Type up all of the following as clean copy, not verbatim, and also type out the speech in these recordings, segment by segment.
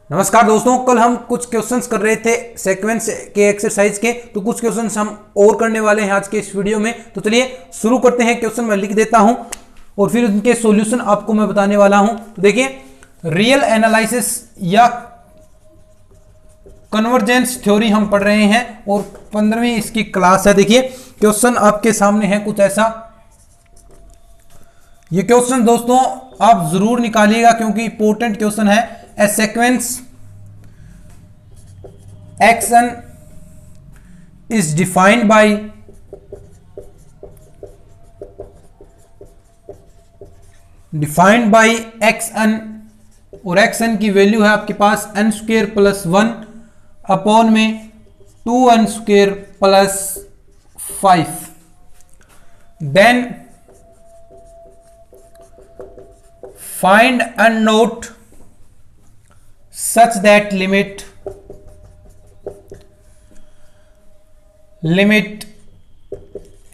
नमस्कार दोस्तों, कल हम कुछ क्वेश्चंस कर रहे थे सीक्वेंस के एक्सरसाइज के। तो कुछ क्वेश्चंस हम और करने वाले हैं आज के इस वीडियो में। तो चलिए शुरू करते हैं। क्वेश्चन मैं लिख देता हूं और फिर उनके सॉल्यूशन आपको मैं बताने वाला हूं। तो देखिए, रियल एनालिसिस या कन्वर्जेंस थ्योरी हम पढ़ रहे हैं और 15वीं इसकी क्लास है। देखिए क्वेश्चन आपके सामने है कुछ ऐसा। ये क्वेश्चन दोस्तों आप जरूर निकालिएगा क्योंकि इंपॉर्टेंट क्वेश्चन है। A sequence xn is defined by xn और xn की वैल्यू है आपके पास n स्क्वेयर प्लस 1 अपॉन में 2n square plus 5। Then find n naught such that limit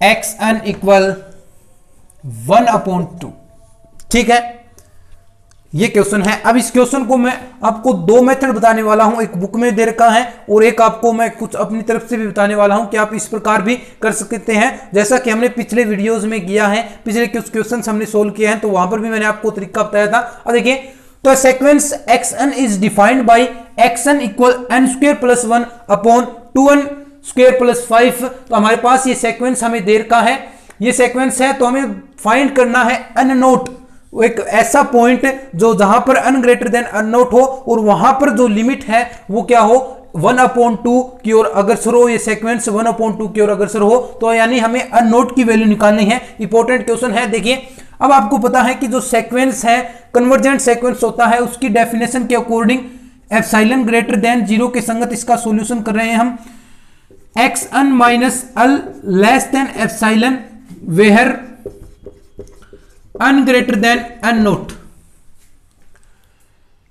xn equal 1/2। ठीक है, ये क्वेश्चन है। अब इस क्वेश्चन को मैं आपको दो मेथड बताने वाला हूं, एक बुक में दे रखा है और एक आपको मैं कुछ अपनी तरफ से भी बताने वाला हूं कि आप इस प्रकार भी कर सकते हैं जैसा कि हमने पिछले वीडियोस में किया है। पिछले कुछ क्वेश्चन हमने सोल्व किए हैं तो वहां पर भी मैंने आपको तरीका बताया था। अब देखिए, तो sequence xn is defined by xn equal n square plus 1 upon 2n square plus 5। तो हमारे पास ये सेक्वेंस हमें दे रखा है, ये सेक्वेंस है। तो हमें फाइंड करना है n नोट, एक ऐसा पॉइंट जो जहां पर n greater than n note हो और वहां पर जो लिमिट है वो क्या हो, 1/2 की ओर अग्रसर हो। ये सेक्वेंस 1/2 की ओर अग्रसर हो तो यानी हमें n नोट की वैल्यू निकालनी है। इंपॉर्टेंट क्वेश्चन है। देखिए, अब आपको पता है कि जो सेक्वेंस है कन्वर्जेंट सेक्वेंस होता है, उसकी डेफिनेशन के अकॉर्डिंग एप्सिलॉन ग्रेटर देन 0 के संगत इसका सॉल्यूशन कर रहे हैं हम। xn minus l less than epsilon where n greater than n naught.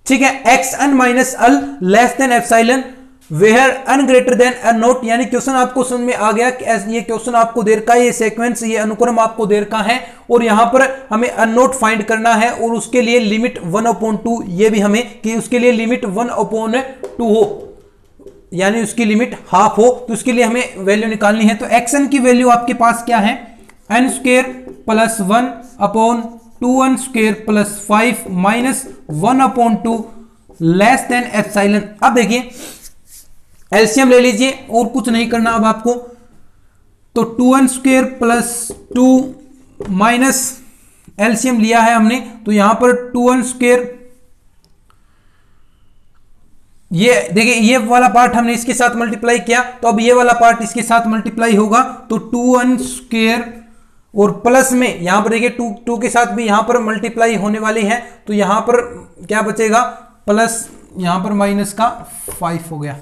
ठीक है, xn minus l less than epsilon where n greater than n naught. यानी क्वेश्चन आपको समझ में आ गया कि ये क्वेश्चन आपको देर का, ये सीक्वेंस, ये अनुक्रम आपको देर का है और यहां पर हमें n नोट फाइंड करना है और उसके लिए लिमिट 1/2, ये भी हमें कि उसके लिए लिमिट 1/2 हो, यानी उसकी लिमिट हाफ हो। तो उसके लिए हमें वैल्यू निकालनी है। तो xn की वैल्यू आपके पास क्या है, n square plus 1 upon 2n square plus 5 minus 1/2 less than epsilon. अब देखिए एलसीएम ले लीजिए और कुछ नहीं करना अब आपको। तो 2n square plus 2 minus LCM लिया है हमने, तो यहां पर 2n स्क्वेयर, ये देखिए ये वाला पार्ट हमने इसके साथ मल्टीप्लाई किया तो अब ये वाला पार्ट इसके साथ मल्टीप्लाई होगा। तो 2n स्क्वेयर और प्लस में यहां पर देखिए 2 के साथ भी यहां पर मल्टीप्लाई होने वाली है तो यहां पर क्या बचेगा, प्लस यहां पर माइनस का 5 हो गया।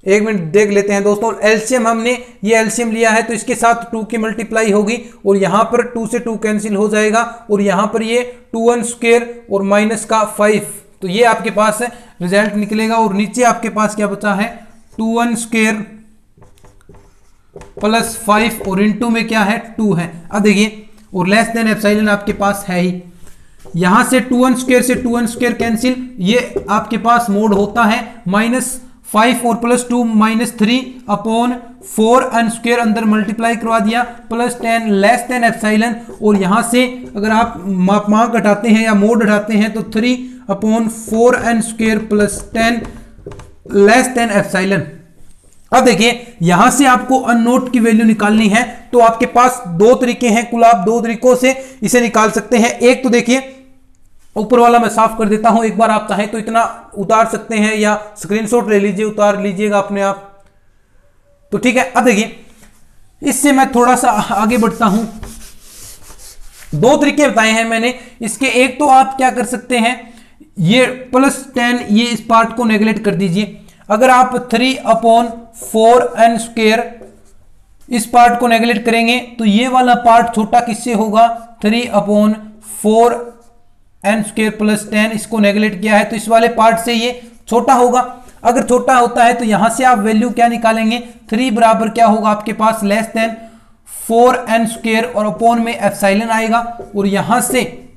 एक मिनट देख लेते हैं दोस्तों। एलसीएम हमने ये एलसीएम लिया है तो इसके साथ 2 की मल्टीप्लाई होगी और यहां पर 2 से 2 कैंसिल हो जाएगा और यहां पर ये 2n स्क्वेयर और माइनस का 5, तो ये आपके पास रिजल्ट निकलेगा। और नीचे आपके पास क्या बचा है, 2n स्क्वेयर प्लस 5 और इनटू में क्या है 2 है। अब देखिए, और लेस देन एप्सिलॉन आपके पास है ही। यहां से 2n स्क्वेयर से 2n स्क्वेयर कैंसिल, ये आपके पास मोड होता है माइनस 5 और plus 2 minus 3 upon 4n square, अंदर मल्टीप्लाई करवा दिया, प्लस 10 लेस देन एप्सिलॉन। और यहां से अगर आप माप घटाते हैं या मोड हटाते हैं तो 3 upon 4n square plus 10 less than epsilon. अब देखिए, यहां से आपको n नोट की वैल्यू निकालनी है तो आपके पास दो तरीके हैं, कुल आप दो तरीकों से इसे निकाल सकते हैं। एक तो देखिए, ऊपर वाला मैं साफ कर देता हूं, एक बार आप चाहें तो इतना उतार सकते हैं या स्क्रीनशॉट ले लीजिए, उतार लीजिएगा अपने आप। तो ठीक है, अब देखिए इससे मैं थोड़ा सा आगे बढ़ता हूं। दो तरीके बताए हैं मैंने इसके। एक तो आप क्या कर सकते हैं, ये प्लस 10, ये इस पार्ट को नेगलेक्ट कर दीजिए। अगर आप 3/4n स्क्वेयर इस पार्ट को नेगलेक्ट करेंगे तो ये वाला पार्ट छोटा किससे होगा, 3/4n स्क्वेयर प्लस 10, इसको नेगलेक्ट किया है तो इस वाले पार्ट से ये छोटा होगा। अगर छोटा होता है तो यहां से आप वैल्यू क्या निकालेंगे, 3 बराबर क्या होगा आपके पास, लेस देन 4n स्क्वेयर और अपॉन में एप्सिलॉन आएगा। और यहां से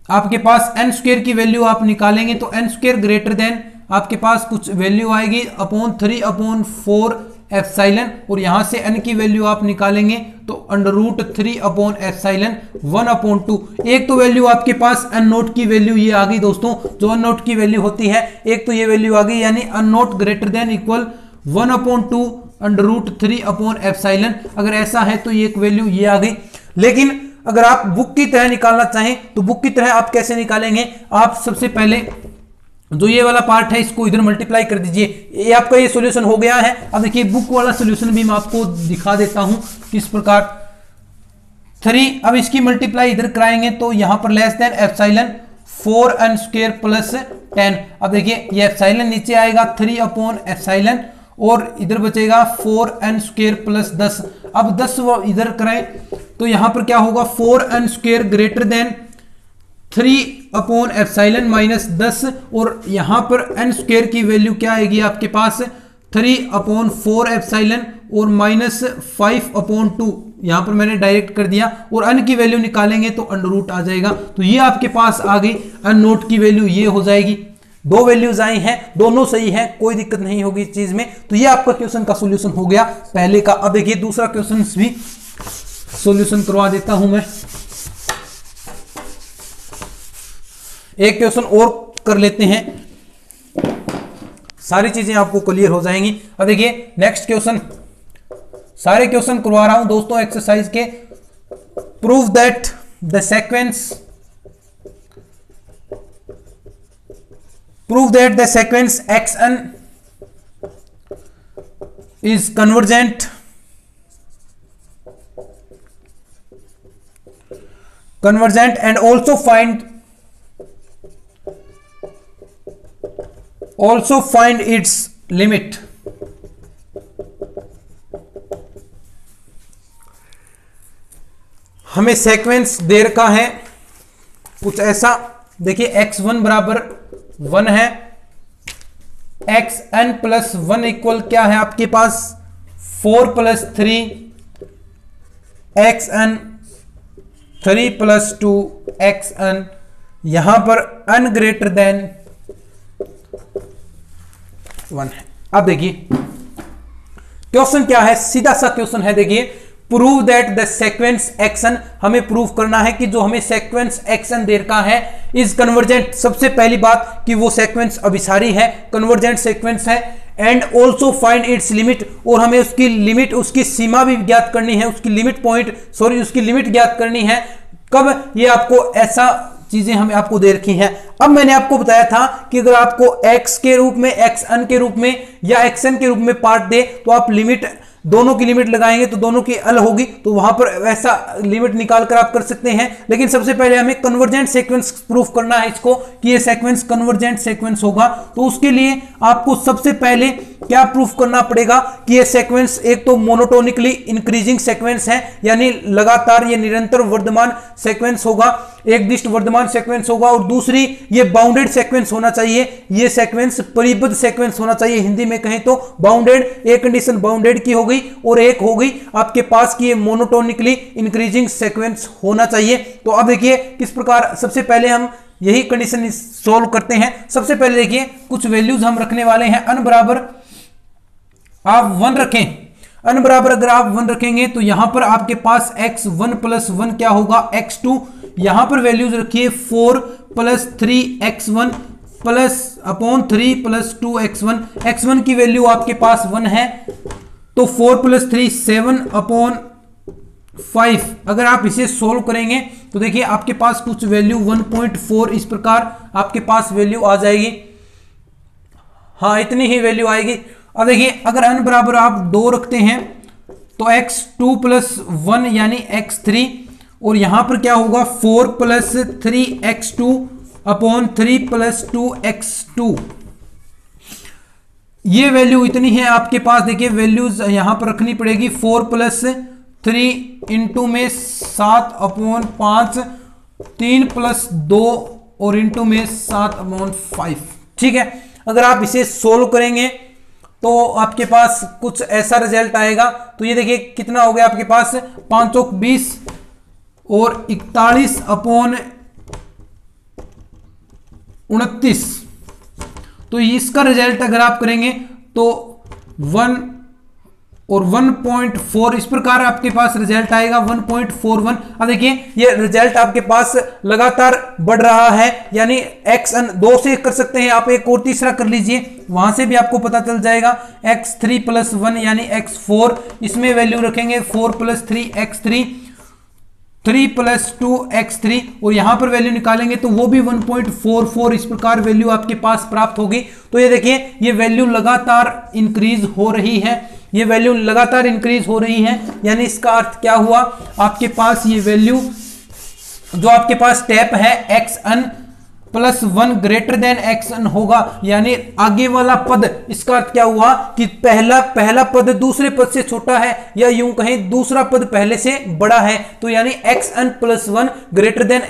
आपके पास एन स्क्वायर की वैल्यू आप निकालेंगे तो एन स्क्वायर ग्रेटर देन आपके पास कुछ वैल्यू आएगी अपॉन 3/4 एप्सिलॉन, और यहां से n की वैल्यू आप निकालेंगे तो √3 अपॉन एप्सिलॉन 1/2। एक तो वैल्यू आपके पास n नोट की वैल्यू ये आ गई दोस्तों, जो n नोट की वैल्यू होती है, एक तो ये वैल्यू आ गई, यानी n note greater than equal 1/2 √3 upon epsilon. अगर ऐसा है तो ये एक वैल्यू ये आ गई। लेकिन अगर आप बुक की तरह निकालना चाहें तो बुक की तरह आप कैसे निकालेंगे, आप सबसे पहले जो ये वाला पार्ट है इसको इधर मल्टीप्लाई कर दीजिए, ये आपका ये सॉल्यूशन हो गया है। अब देखिए बुक वाला सॉल्यूशन भी मैं आपको दिखा देता हूं किस प्रकार। 3, अब इसकी मल्टीप्लाई इधर कराएंगे तो यहां पर less than epsilon 4n² plus 10। अब देखिए ये एप्सिलॉन नीचे आएगा 3 अपॉन एप्सिलॉन, और इधर बचेगा 4n² प्लस 10। अब 10 इधर करें तो यहां पर क्या होगा, 4n² greater than 3 upon epsilon minus 10, और यहां पर n² की वैल्यू क्या आएगी आपके पास 3/4 एप्सिलॉन और माइनस 5/2। यहां पर मैंने डायरेक्ट कर दिया, और n की वैल्यू निकालेंगे तो अंडर आ जाएगा। तो ये आपके पास आ गई n नोट की वैल्यू, ये हो जाएगी। दो वैल्यूज आई हैं, दोनों सही हैं, कोई दिक्कत नहीं होगी इस चीज में। तो ये आपका क्वेश्चन का सॉल्यूशन हो गया पहले का। अब देखिए दूसरा क्वेश्चन भी सॉल्यूशन करवा देता हूं मैं। एक क्वेश्चन और कर लेते हैं, सारी चीजें आपको क्लियर हो जाएंगी। अब देखिए नेक्स्ट क्वेश्चन, सारे क्वेश्चन करवा रहा हूं दोस्तों एक्सरसाइज के। Prove that the sequence xn is convergent and also find its limit। हमें सेक्वेंस दे रखा है कुछ ऐसा, देखिए x1 बराबर 1 है, xn प्लस 1 इक्वल क्या है आपके पास 4 + 3 xn 3 + 2 xn। यहां पर n ग्रेटर देन 1 है। अब देखिए क्वेश्चन क्या है, सीधा सा क्वेश्चन है। देखिए prove that the sequence xn, हमें प्रूव करना है कि जो हमें सेक्वेंस xn दे रखा है इज कन्वर्जेंट। सबसे पहली बात कि वो सेक्वेंस अभिसारी है, कन्वर्जेंट सेक्वेंस है। And also find its limit, और हमें उसकी लिमिट, उसकी सीमा भी ज्ञात करनी है, उसकी लिमिट ज्ञात करनी है। कब, ये आपको ऐसा चीजें हमें आपको दे रखी हैं। अब मैंने आपको बताया था कि अगर आपको x के रूप में, xn के रूप में या xn के रूप में पार्ट दे तो आप लिमिट, दोनों की लिमिट लगाएंगे तो दोनों की अलग होगी, तो वहां पर वैसा लिमिट निकाल कर आप कर सकते हैं। लेकिन सबसे पहले हमें कन्वर्जेंट सीक्वेंस प्रूफ करना है इसको कि ये सीक्वेंस कन्वर्जेंट सीक्वेंस होगा। तो उसके लिए आपको सबसे पहले क्या प्रूफ करना पड़ेगा कि ये सीक्वेंस एक तो मोनोटोनिकली इंक्रीजिंग सीक्वेंस है, यानी लगातार ये निरंतर वर्धमान सीक्वेंस होगा, एक दिष्ट वर्धमान सीक्वेंस होगा, और दूसरी ये बाउंडेड सीक्वेंस होना चाहिए। ये सीक्वेंस परिबद्ध सीक्वेंस होना चाहिए, हिंदी में कहें तो बाउंडेड। एक कंडीशन बाउंडेड की हो गई, और एक हो गई आपके पास कि ये मोनोटोनिकली इंक्रीजिंग सीक्वेंस होना चाहिए। तो अब देखिए किस प्रकार, सबसे पहले हम यही कंडीशन सोल्व करते हैं। सबसे पहले देखिए कुछ वैल्यूज हम रखने वाले हैं। n बराबर आप 1 रखें, n बराबर अगर आप 1 रखेंगे तो यहां पर आपके पास x1 + 1 क्या होगा x2। यहां पर वैल्यूज रखिए 4 + 3x1 + 3 + 2x1। x1 की वैल्यू आपके पास 1 है, तो 4 + 3 7/5। अगर आप इसे सोल्व करेंगे तो देखिए आपके पास कुछ वैल्यू 1.4 इस प्रकार आपके पास वैल्यू आ जाएगी। हाँ, इतनी ही वैल्यू आएगी। अब देखिए अगर n बराबर आप 2 रखते हैं तो x2 + 1 यानी x3, और यहां पर क्या होगा 4 + 3x2 / 3 + 2x2। ये वैल्यू इतनी है आपके पास। देखिए वैल्यूज यहां पर रखनी पड़ेगी। 4 + 3 इंटू में 7/5, 3 + 2 और इंटू में 7/5। ठीक है, अगर आप इसे सोल्व करेंगे तो आपके पास कुछ ऐसा रिजल्ट आएगा। तो ये देखिए कितना हो गया आपके पास 5 × 20 और 41/, 29। तो इसका रिजल्ट अगर आप करेंगे तो 1 और 1.4 इस प्रकार आपके पास रिजल्ट आएगा 1.41। अब देखिए ये रिजल्ट आपके पास लगातार बढ़ रहा है, यानी xn 2 से कर सकते हैं आप, एक और तीसरा कर लीजिए, वहां से भी आपको पता चल जाएगा x3 + 1 यानी x4, इसमें वैल्यू रखेंगे 4 + 3 x3, 3 + 2 x3 और यहां पर वैल्यू निकालेंगे तो वो भी 1.44 इस प्रकार वैल्यू आपके पास प्राप्त होगी। तो ये देखिए ये वैल्यू लगातार इंक्रीज हो रही है, ये वैल्यू लगातार इंक्रीज हो रही है, यानी इसका अर्थ क्या हुआ, आपके पास ये वैल्यू जो आपके पास स्टेप है xn + 1 > xn होगा, यानी आगे वाला पद, इसका अर्थ क्या हुआ कि पहला पद दूसरे पद से छोटा है, या यूं कहें दूसरा पद पहले से बड़ा है। तो यानी xn + 1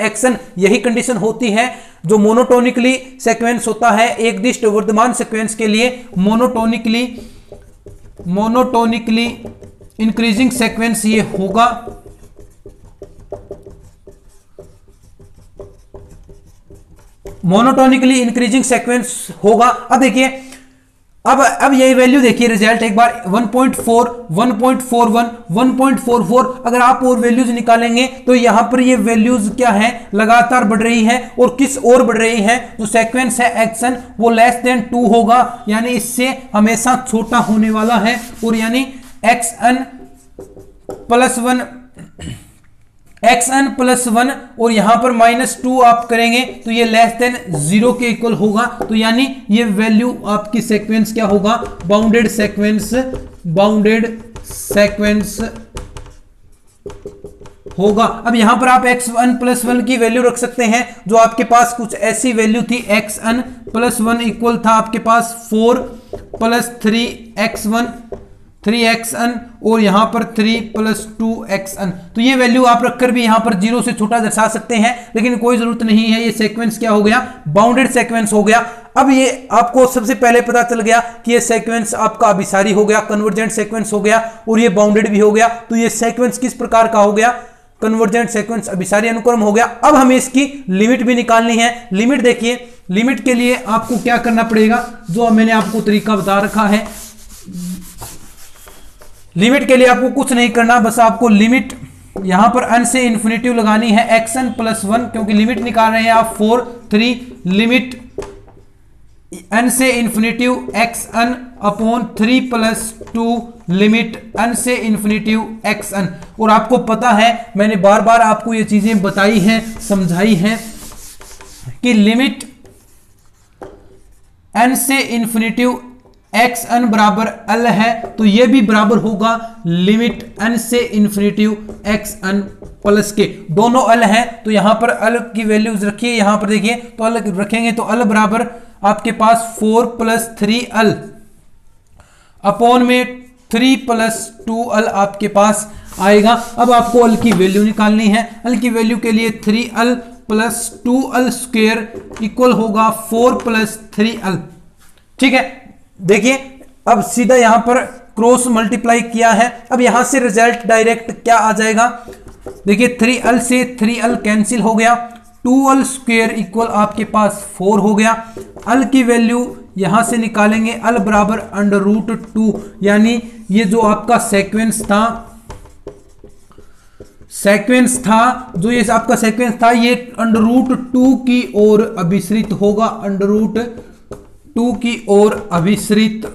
> xn यही कंडीशन होती है जो मोनोटोनिकली सीक्वेंस होता है, एक दिष्ट वर्धमान सीक्वेंस के लिए मोनोटोनिकली इंक्रीजिंग सीक्वेंस ये होगा। मोनोटोनिकली इंक्रीजिंग सीक्वेंस होगा। अब देखिए अब यही वैल्यू देखिए रिजल्ट एक बार 1.4, 1.41, 1.44, अगर आप और वैल्यूज निकालेंगे तो यहां पर ये वैल्यूज क्या है, लगातार बढ़ रही है, और किस ओर बढ़ रही है, जो सीक्वेंस है xn वो <2 होगा, यानी इससे हमेशा छोटा होने वाला है, और यानी xn + 1 और यहां पर -2 आप करेंगे तो ये <0 के इक्वल होगा। तो यानी ये वैल्यू आपकी सीक्वेंस क्या होगा, बाउंडेड सीक्वेंस होगा। अब यहां पर आप x1 + 1 की वैल्यू रख सकते हैं, जो आपके पास कुछ ऐसी वैल्यू थी, xn + 1 इक्वल था आपके पास 4 + 3xn और यहां पर 3 + 2xn। तो ये वैल्यू आप रखकर भी यहां पर 0 से छोटा दर्शा सकते हैं, लेकिन कोई जरूरत नहीं है, ये सीक्वेंस क्या हो गया, बाउंडेड सीक्वेंस हो गया। अब ये आपको सबसे पहले पता चल गया कि ये सीक्वेंस आपका अभिसारी हो गया, कन्वर्जेंट सीक्वेंस हो गया, और ये बाउंडेड भी हो गया। तो ये सीक्वेंस किस प्रकार का हो गया, कन्वर्जेंट सीक्वेंस, अभिसारी अनुक्रम हो गया। अब हमें इसकी लिमिट भी निकालनी है। लिमिट देखिए, लिमिट के लिए आपको क्या करना पड़ेगा, जो मैंने आपको तरीका बता रखा है। लिमिट के लिए आपको कुछ नहीं करना, बस आपको लिमिट यहां पर n से इन्फिनिटी लगानी है xn + 1, क्योंकि लिमिट निकाल रहे हैं आप 4, 3, लिमिट n से infinity xn upon 3 + 2 limit n से इन्फिनिटी xn। और आपको पता है मैंने बार बार आपको ये चीजें बताई हैं, समझाई हैं कि लिमिट n से इन्फिनिटी xn बराबर l है, तो ये भी बराबर होगा लिमिट n से इन्फिनिटी xn प्लस के, दोनों l है। तो यहां पर l की वैल्यूज रखिए, यहां पर देखिए तो l रखेंगे तो l बराबर आपके पास 4 + 3l अपॉन में 3 + 2l आपके पास आएगा। अब आपको l की वैल्यू निकालनी है। l की वैल्यू के लिए 3l + 2l² इक्वल होगा 4 + 3l। ठीक है, देखिए अब सीधा यहां पर क्रॉस मल्टीप्लाई किया है। अब यहां से रिजल्ट डायरेक्ट क्या आ जाएगा, देखिए 3l से 3l कैंसिल हो गया, 2l² इक्वल आपके पास 4 हो गया। l की वैल्यू यहां से निकालेंगे, l बराबर √2, यानी ये जो आपका सीक्वेंस था जो ये आपका सीक्वेंस था, ये √2 की ओर अभिसरित होगा, √2 की ओर अभिसरित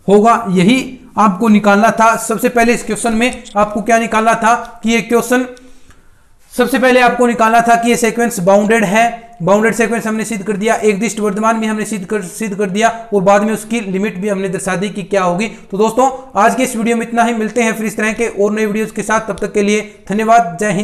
होगा। यही आपको निकालना था। सबसे पहले इस क्वेश्चन में आपको क्या निकालना था कि ये क्वेश्चन सबसे पहले आपको निकालना था कि ये सीक्वेंस बाउंडेड है। बाउंडेड सीक्वेंस हमने सिद्ध कर दिया, एक दिष्ट वर्धमान भी हमने सिद्ध कर दिया, और बाद में उसकी लिमिट भी हमने दर्शा दी कि क्या होगी। तो दोस्तों आज के इस वीडियो में इतना ही, मिलते हैं फिर इस तरह के और नए वीडियोस के साथ। तब तक के लिए धन्यवाद, जय हिंद।